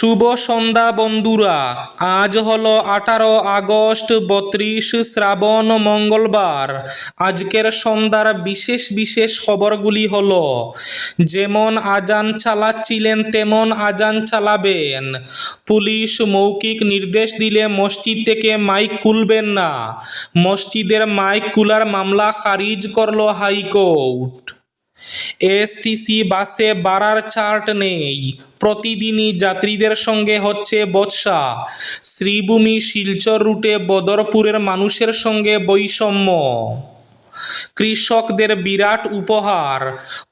শুভ সন্ধ্যা বন্ধুরা। আজ হলো 18 আগস্ট 32 শ্রাবণ মঙ্গলবার। আজকের সন্ধ্যার বিশেষ বিশেষ খবরগুলি হলো, যেমন আজান চালাচ্ছিলেন তেমন আজান চালাবেন। পুলিশ মৌখিক নির্দেশ দিলে মসজিদ থেকে মাইক খুলবেন না। মসজিদের মাইক খোলার মামলা খারিজ করল হাইকোর্ট। এসটিসি বাসে ভাড়ার চার্ট নেই, প্রতিদিনই যাত্রীদের সঙ্গে হচ্ছে বচসা। শ্রীভূমি শিলচর রুটে বদরপুরের মানুষের সঙ্গে বৈষম্য। কৃষকদের বিরাট উপহার,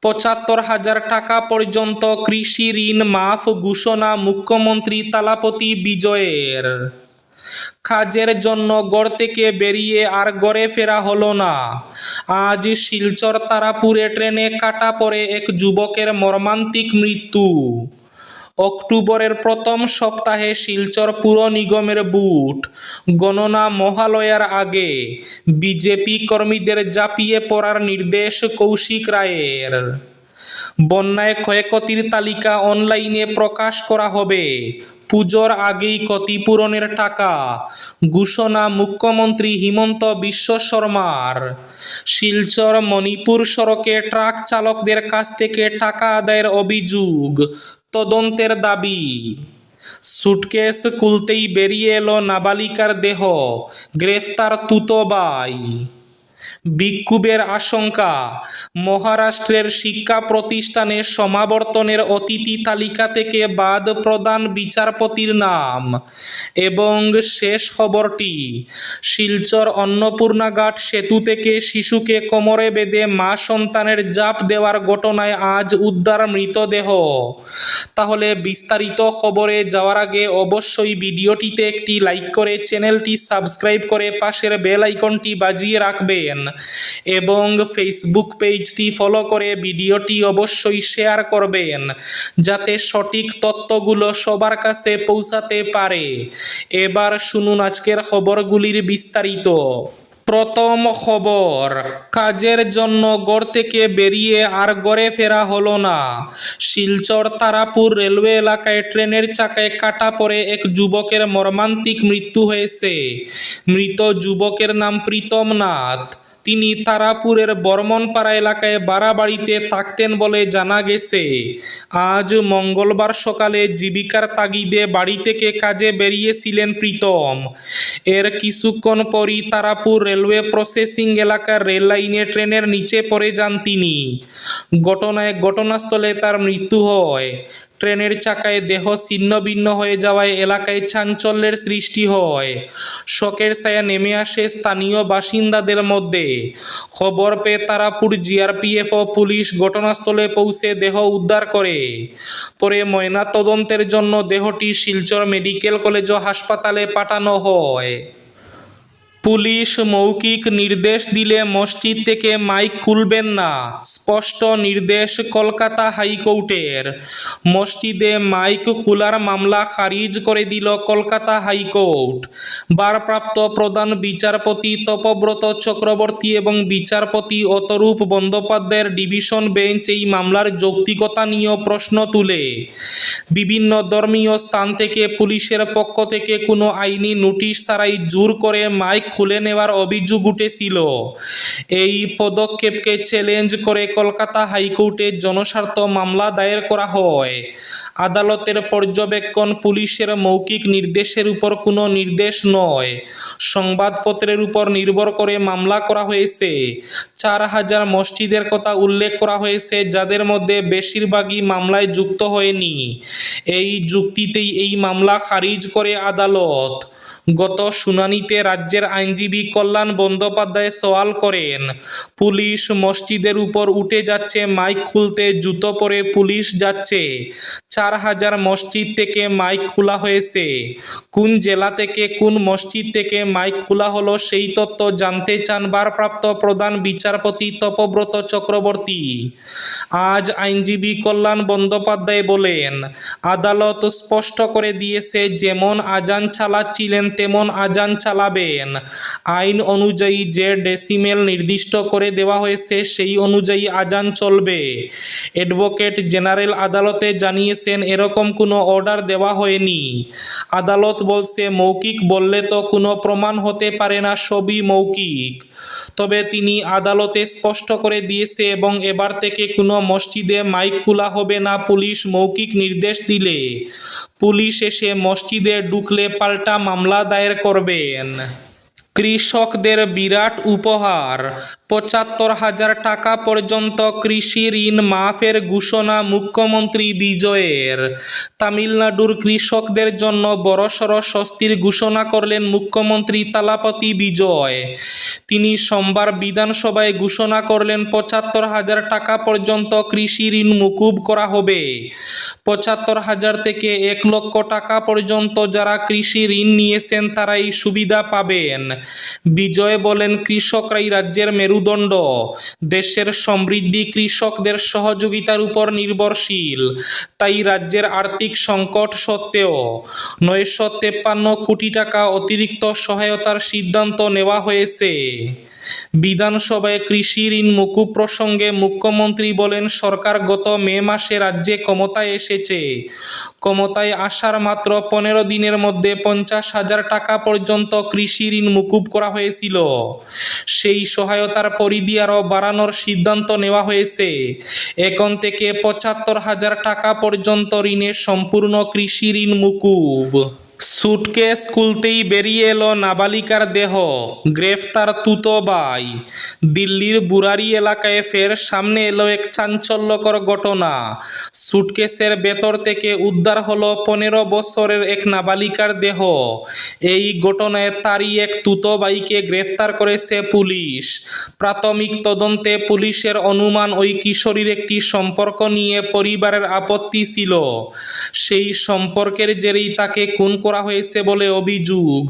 ৭৫,০০০ টাকা পর্যন্ত কৃষি ঋণ মাফ ঘোষণা মুখ্যমন্ত্রী তালাপতি বিজয়ের। কাজের জন্য গড় থেকে বেরিয়ে আর গড়ে ফেরা হলো না। আজ শিলচর তারাপুরে ট্রেনে কাটা পড়ে এক যুবকের মর্মান্তিক মৃত্যু। অক্টোবরের প্রথম সপ্তাহে শিলচর পুর নিগমের ভোট গণনা মহালয়ার আগে। বিজেপি কর্মীদের ঝাঁপিয়ে পড়ার নির্দেশ কৌশিক রায়ের। বন্যায় ক্ষয়ক্ষতির তালিকা অনলাইনে প্রকাশ করা হবে। পুজোর আগেই ক্ষতিপূরণের টাকা ঘোষণা মুখ্যমন্ত্রী হিমন্ত বিশ্ব শর্মার। শিলচর মণিপুর সড়কে ট্রাক চালকদের কাছ থেকে টাকা আদায়ের অভিযোগ, তদন্তের দাবি। সুটকেস খুলতেই বেরিয়ে এলো নাবালিকার দেহ, গ্রেফতার তুতো ভাই। বিক্ষোভের আশঙ্কা, মহারাষ্ট্রের শিক্ষা প্রতিষ্ঠানে সমাবর্তনের অতিথি তালিকা থেকে বাদ প্রধান বিচারপতির নাম। এবং শেষ খবরটি, শিলচর অন্নপূর্ণাঘাট সেতু থেকে শিশুকে কোমরে বেঁধে মা সন্তানের জাপ দেওয়ার ঘটনায় আজ উদ্ধার মৃতদেহ। তাহলে বিস্তারিত খবরে যাওয়ার আগে অবশ্যই ভিডিওটিতে একটি লাইক করে চ্যানেলটি সাবস্ক্রাইব করে পাশের বেল আইকনটি বাজিয়ে রাখবেন এবং ফেসবুক পেজটি ফলো করে ভিডিওটি অবশ্যই শেয়ার করবেন, যাতে সঠিক তথ্যগুলো সবার কাছে পৌঁছাতে পারে। এবার শুনুন আজকের খবরগুলির বিস্তারিত। প্রথম খবর, কাজের জন্য গড় থেকে বেরিয়ে আর গড়ে ফেরা হলো না। শিলচর তারাপুর রেলওয়ে এলাকায় ট্রেনের চাকায় কাটা পড়ে এক যুবকের মর্মান্তিক মৃত্যু হয়েছে। মৃত যুবকের নাম প্রীতম নাথ। তিনি তারাপুরের বর্মনপাড়া এলাকায় ভাড়া বাড়িতে থাকতেন বলে জানা গেছে। আজ মঙ্গলবার সকালে জীবিকার তাগিদে বাড়ি থেকে কাজে বেরিয়েছিলেন প্রীতম। এর কিছুক্ষণ পরই তারাপুর রেলওয়ে প্রসেসিং এলাকার রেল লাইনে ট্রেনের নিচে পড়ে যান তিনি। ঘটনাস্থলে তার মৃত্যু হয়। ট্রেনের চাকায় দেহ ছিন্ন ভিন্ন হয়ে যাওয়ায় এলাকায় চাঞ্চল্যের সৃষ্টি হয়। শোকের ছায়া নেমে আসে স্থানীয় বাসিন্দাদের মধ্যে। খবর পেয়ে তারাপুর জিআরপিএফ ও পুলিশ ঘটনাস্থলে পৌঁছে দেহ উদ্ধার করে। পরে ময়নাতদন্তের জন্য দেহটি শিলচর মেডিকেল কলেজ ও হাসপাতালে পাঠানো হয়। পুলিশ মৌখিক নির্দেশ দিলে মসজিদ থেকে মাইক খুলবেন না, স্পষ্ট নির্দেশ কলকাতা হাইকোর্টের। মসজিদে মাইক খোলার মামলা খারিজ করে দিল কলকাতা হাইকোর্ট। ভারপ্রাপ্ত প্রধান বিচারপতি তপব্রত চক্রবর্তী এবং বিচারপতি অতরূপ বন্দ্যোপাধ্যায়ের ডিভিশন বেঞ্চ এই মামলার যৌক্তিকতা নিয়ে প্রশ্ন তুলে। বিভিন্ন ধর্মীয় স্থান থেকে পুলিশের পক্ষ থেকে কোনো আইনি নোটিশ ছাড়াই জোর করে মাইক খুলে নেওয়ার অভিযোগ উঠেছিল। এই পদক্ষেপকে চ্যালেঞ্জ করে কলকাতা হাইকোর্টে জনস্বার্থ মামলা দায়ের করা হয়। আদালতের পর্যবেক্ষণ, পুলিশের মৌখিক নির্দেশের উপর কোনো নির্দেশ নয়, সংবাদপত্রের উপর নির্ভর করে মামলা করা হয়েছে। ৪,০০০ মসজিদের কথা উল্লেখ করা হয়েছে, যাদের মধ্যে বেশিরভাগই মামলায় যুক্ত হয়নি। এই যুক্তিতেই এই মামলা খারিজ করে আদালত। গত শুনানিতে রাজ্যের আইনজীবী কল্যাণ বন্দ্যোপাধ্যায় সওয়াল করেন, পুলিশ মসজিদের উপর উঠে যাচ্ছে মাইক খুলতে, জুতো পরে পুলিশ যাচ্ছে। ৪,০০০ মসজিদ থেকে মাইক খোলা হয়েছে। কোন জেলা থেকে কোন মসজিদ থেকে মাইক খোলা হলো সেই তথ্য জানতে চান ভারপ্রাপ্ত প্রধান বিচারপতি তপব্রত চক্রবর্তী। আজ আইনজীবী কল্যাণ বন্দ্যোপাধ্যায় বলেন, আদালত স্পষ্ট করে দিয়েছে, যেমন আজান চালাচ্ছিলেন তেমন আজান চালাবেন। আইন অনুযায়ী যে ডেসিমেল নির্দিষ্ট করে দেওয়া হয়েছে সেই অনুযায়ী আজান চলবে। অ্যাডভোকেট জেনারেল আদালতে জানিয়েছে, দিয়েছেন এরকম কোনো অর্ডার দেওয়া হয়নি। আদালত বলছে মৌখিক বললে তো কোনো প্রমাণ হতে পারে না, সবই মৌখিক। তবে তিনি আদালতে স্পষ্ট করে দিয়েছে এবং এবার থেকে কোনো মসজিদে মাইক খোলা হবে না পুলিশ মৌখিক নির্দেশ দিলে। পুলিশ এসে মসজিদে ঢুকলে পাল্টা মামলা দায়ের করবেন। কৃষকদের বিরাট উপহার, ৭৫,০০০ টাকা পর্যন্ত কৃষি ঋণ মাফের ঘোষণা মুখ্যমন্ত্রী বিজয়ের। তামিলনাড়ুর কৃষকদের জন্য বড়সড় স্বস্তির ঘোষণা করলেন মুখ্যমন্ত্রী তালাপতি বিজয়। তিনি সোমবার বিধানসভায় ঘোষণা করলেন ৭৫,০০০ টাকা পর্যন্ত কৃষি ঋণ মকুব করা হবে। ৭৫,০০০ থেকে ১ লক্ষ টাকা পর্যন্ত যারা কৃষি ঋণ নিয়েছেন তারা এই সুবিধা পাবেন। বিজয় বলেন, কৃষকরাই রাজ্যের মেরুদণ্ড। দেশের সমৃদ্ধি কৃষকদের সহযোগিতার উপর নির্ভরশীল। তাই রাজ্যের আর্থিক সংকট সত্ত্বেও ৯৫৩ কোটি টাকা অতিরিক্ত সহায়তার সিদ্ধান্ত নেওয়া হয়েছে। বিধানসভায় কৃষি ঋণ মকুব প্রসঙ্গে মুখ্যমন্ত্রী বলেন, সরকার গত মে মাসে রাজ্যে ক্ষমতায় এসেছে। ক্ষমতায় আসার মাত্র ১৫ দিনের মধ্যে ৫০,০০০ টাকা পর্যন্ত কৃষি ঋণ মকুব করা হয়েছিল। সেই সহায়তার পরিধি আরও বাড়ানোর সিদ্ধান্ত নেওয়া হয়েছে। এখন থেকে ৭৫,০০০ টাকা পর্যন্ত ঋণে সম্পূর্ণ কৃষি ঋণ মকুব। সুটকেস খুলতেই বেরিয়ে এলো নাবালিকার দেহ, গ্রেফতার তুতো ভাই। দিল্লির বুরারি এলাকায় ফের সামনে এলো এক চাঞ্চল্যকর ঘটনা। সুটকেসের ভেতর থেকে উদ্ধার হলো ১৫ বছরের এক নাবালিকার দেহ। এই ঘটনায় তারই এক তুতো ভাইকে গ্রেফতার করেছে পুলিশ। প্রাথমিক তদন্তে পুলিশের অনুমান ওই কিশোরীর একটি সম্পর্ক নিয়ে পরিবারের আপত্তি ছিল। সেই সম্পর্কের জেরেই তাকে খুন করা হয়েছে বলে অভিযোগ।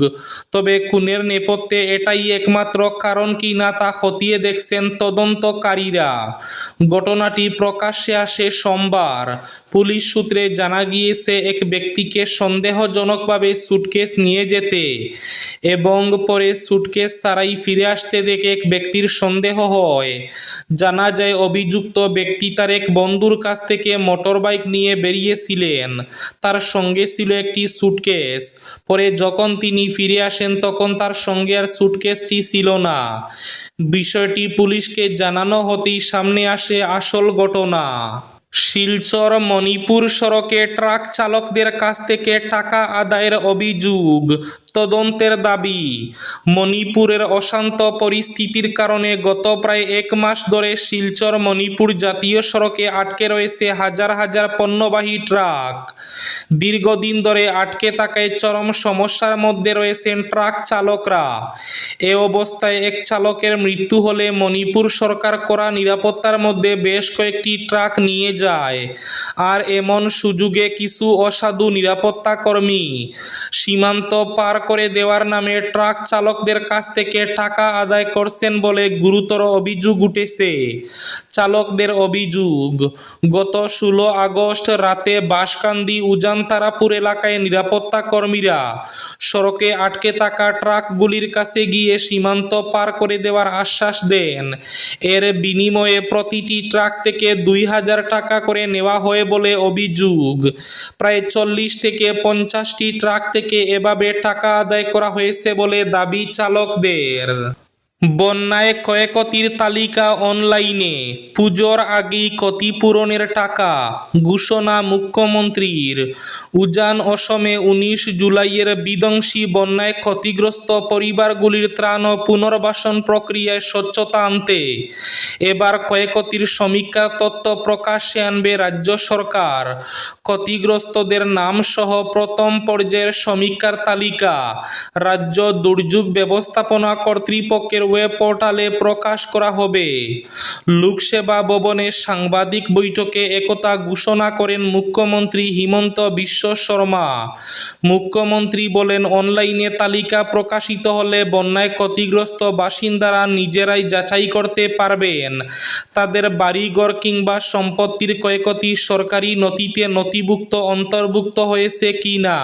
তবে খুনের নেপথ্যে এটাই একমাত্র কারণ কি না তা খতিয়ে দেখছেন তদন্তকারীরা। ঘটনাটি প্রকাশ্যে আসে সোমবার। পুলিশ সূত্রে জানা গিয়েছে, এক ব্যক্তিকে সন্দেহজনকভাবে সুটকেস নিয়ে যেতে এবং পরে সুটকেস ছাড়াই ফিরে আসতে দেখে এক ব্যক্তির সন্দেহ হয়। জানা যায়, অভিযুক্ত ব্যক্তি তার এক বন্ধুর কাছ থেকে মোটরবাইক নিয়ে বেরিয়েছিলেন। তার সঙ্গে ছিল একটি সুটকেস। পরে যখন তিনি ফিরে আসেন তখন তার সঙ্গে আর সুটকেসটি ছিল না। বিষয়টি পুলিশকে জানানো হতেই সামনে আসে আসল ঘটনা। শিলচর মণিপুর সড়কে ট্রাক চালকদের কাছ থেকে টাকা আদায়ের অভিযোগ, তদন্তের দাবি। মণিপুরের অশান্ত পরিস্থিতির কারণে গত প্রায় ১ মাস ধরে শিলচর মণিপুর জাতীয় সড়কে আটকে রয়েছে হাজার হাজার পণ্যবাহী ট্রাক। দীর্ঘদিন ধরে আটকে থাকায় চরম সমস্যার মধ্যে রয়েছেন ট্রাক চালকরা। এ অবস্থায় এক চালকের মৃত্যু হলে মণিপুর সরকার কড়া নিরাপত্তার মধ্যে বেশ কয়েকটি ট্রাক নিয়ে যায়। আর এমন সুযোগে কিছু অসাধু নিরাপত্তা কর্মী সীমান্ত পার করে দেওয়ার নামে ট্রাক চালকদের কাছ থেকে টাকা আদায় করছেন বলে গুরুতর অভিযোগ উঠেছে। চালকদের অভিযোগ, গত ১৬ আগস্ট রাতে বাঁশকান্দি উজানতারাপুর এলাকায় নিরাপত্তা কর্মীরা সড়কে আটকে থাকা ট্রাকগুলির কাছে গিয়ে সীমান্ত পার করে দেওয়ার আশ্বাস দেন। এর বিনিময়ে প্রতিটি ট্রাক থেকে ২,০০০ টাকা করে নেওয়া হয় বলে অভিযোগ। প্রায় ৪০ থেকে ৫০টি ট্রাক থেকে এভাবে টাকা আদায় করা হয়েছে বলে দাবি চালকদের। বন্যায় ক্ষয়ক্ষতির তালিকা অনলাইনে, পুজোর আগেই ক্ষতিপূরণের টাকা ঘোষণা মুখ্যমন্ত্রীর। উজান অসমে ১৯ জুলাইয়ের বিধ্বংসী বন্যায় ক্ষতিগ্রস্ত পরিবারগুলির ত্রাণ ও পুনর্বাসন প্রক্রিয়ায় স্বচ্ছতা আনতে এবার ক্ষয়ক্ষতির সমীক্ষার তথ্য প্রকাশ্যে আনবে রাজ্য সরকার। ক্ষতিগ্রস্তদের নাম সহ প্রথম পর্যায়ের সমীক্ষার তালিকা রাজ্য দুর্যোগ ব্যবস্থাপনা কর্তৃপক্ষের ওয়েব পোর্টালে প্রকাশ করা হবে। লোকসেবা ভবনে সাংবাদিক বৈঠকে একথা ঘোষণা করেন মুখ্যমন্ত্রী হিমন্ত বিশ্ব শর্মা। মুখ্যমন্ত্রী বলেন, অনলাইনে তালিকা প্রকাশিত হলে বন্যায় ক্ষতিগ্রস্ত বাসিন্দারা নিজেরাই যাচাই করতে পারবেন তাদের বাড়িঘর কিংবা সম্পত্তির ক্ষয়ক্ষতি সরকারি নথিতে নথিভুক্ত অন্তর্ভুক্ত হয়েছে কিনা।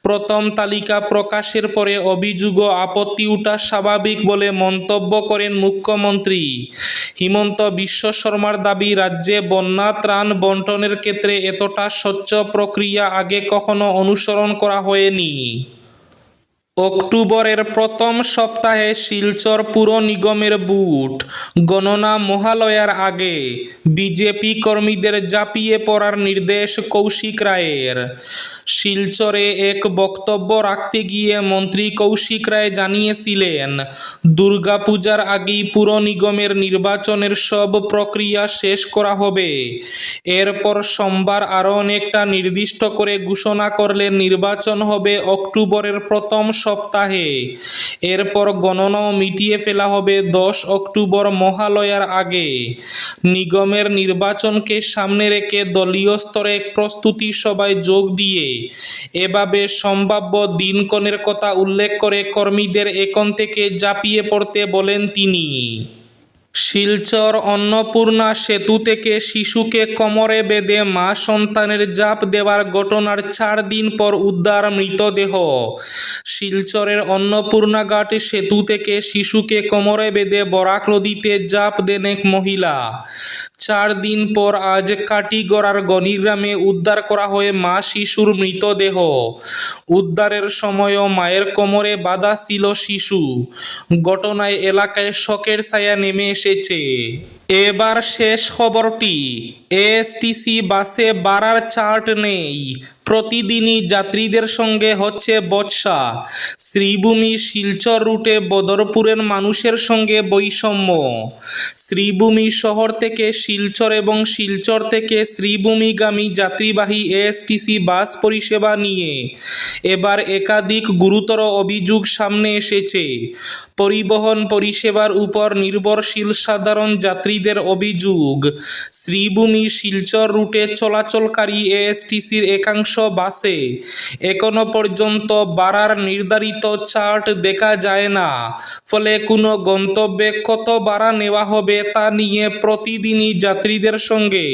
প্রথম তালিকা প্রকাশের পরে অভিযোগ ও আপত্তি ওঠা স্বাভাবিক বলে বলে মন্তব্য করেন মুখ্যমন্ত্রী। হিমন্ত বিশ্ব শর্মার দাবি, রাজ্যে বন্যা ত্রাণ বন্টনের ক্ষেত্রে এতটা স্বচ্ছ প্রক্রিয়া আগে কখনো অনুসরণ করা হয়নি। অক্টোবরের প্রথম সপ্তাহে শিলচর পুর নিগমের বুথ গণনা মহালয়ার আগে বিজেপি কর্মীদের ঝাঁপিয়ে পড়ার নির্দেশ কৌশিক রায়ের। শিলচরে এক বক্তব্য রাখতে গিয়ে মন্ত্রী কৌশিক রায় জানিয়েছিলেন, দুর্গাপূজার আগেই পুর নিগমের নির্বাচনের সব প্রক্রিয়া শেষ করা হবে। এরপর সোমবার আরও অনেকটা নির্দিষ্ট করে ঘোষণা করলে নির্বাচন হবে অক্টোবরের প্রথম সপ্তাহে। এরপর গণনাও মিটিয়ে ফেলা হবে 10 অক্টোবর মহালয়ার আগে। নিগমের নির্বাচনকে সামনে রেখে দলীয় স্তরে এক প্রস্তুতি সভায় যোগ দিয়ে এভাবে সম্ভাব্য দিনক্ষণের কথা উল্লেখ করে কর্মীদের এখন থেকে ঝাঁপিয়ে পড়তে বলেন তিনি। শিলচর অন্নপূর্ণা সেতু থেকে শিশুকে কোমরে বেঁধে মা সন্তানের ঝাঁপ দেওয়ার ঘটনার 4 দিন পর উদ্ধার মৃতদেহ। শিলচরের অন্নপূর্ণাঘাট সেতু থেকে শিশুকে কোমরে বেঁধে বরাক নদীতে ঝাঁপ দেন এক মহিলা। 4 দিন পর আজ কাটিগড়ার গণিগ্রামে উদ্ধার করা হয় মা শিশুর মৃতদেহ। উদ্ধারের সময়ও মায়ের কোমরে বাঁধা ছিল শিশু। ঘটনায় এলাকায় শোকের ছায়া নেমে এসেছে। এবার শেষ খবরটি, এএসটিসি বাসে ভাড়ার চার্ট নেই, প্রতিদিনই যাত্রীদের সঙ্গে হচ্ছে বচসা। শ্রীভূমি শিলচর রুটে বদরপুরের মানুষের সঙ্গে বৈষম্য। শ্রীভূমি শহর থেকে শিলচর এবং শিলচর থেকে শ্রীভূমিগামী যাত্রীবাহী এএসটিসি বাস পরিষেবা নিয়ে এবার একাধিক গুরুতর অভিযোগ সামনে এসেছে। পরিবহন পরিষেবার উপর নির্ভরশীল সাধারণ যাত্রীদের অভিযোগ, শ্রীভূমি শিলচর রুটে চলাচলকারী এএসটিসির একাংশ বাসে এখনো পর্যন্ত ভাড়ার নির্ধারিত চার্ট দেখা যায় না। ফলে কোনো গন্তব্যে কত ভাড়া নেওয়া হবে তা নিয়ে প্রতিদিনই যাত্রীদের সঙ্গে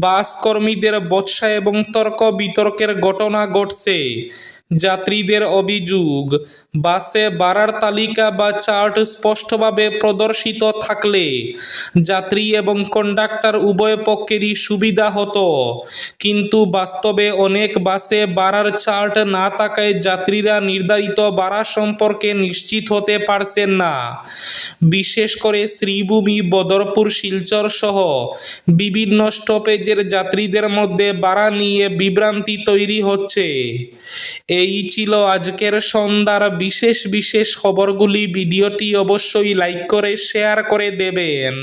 বাস কর্মীদের বচসা এবং তর্ক বিতর্কের ঘটনা ঘটছে। যাত্রীদের অভিযোগ, বাসে ভাড়ার তালিকা বা চার্ট স্পষ্টভাবে প্রদর্শিত থাকলে যাত্রী এবং কন্ডাক্টর উভয় পক্ষেরই সুবিধা হতো, কিন্তু বাস্তবে অনেক বাসে ভাড়ার চার্ট না থাকায় যাত্রীরা নির্ধারিত ভাড়া সম্পর্কে নিশ্চিত হতে পারছেন না। বিশেষ করে শ্রীভূমি, বদরপুর, শিলচর সহ বিভিন্ন স্টপেজের যাত্রীদের মধ্যে ভাড়া নিয়ে বিভ্রান্তি তৈরি হচ্ছে। এই ছিল আজকের সন্ধ্যার বিশেষ খবরগুলি। ভিডিওটি অবশ্যই লাইক করে শেয়ার করে দেবেন।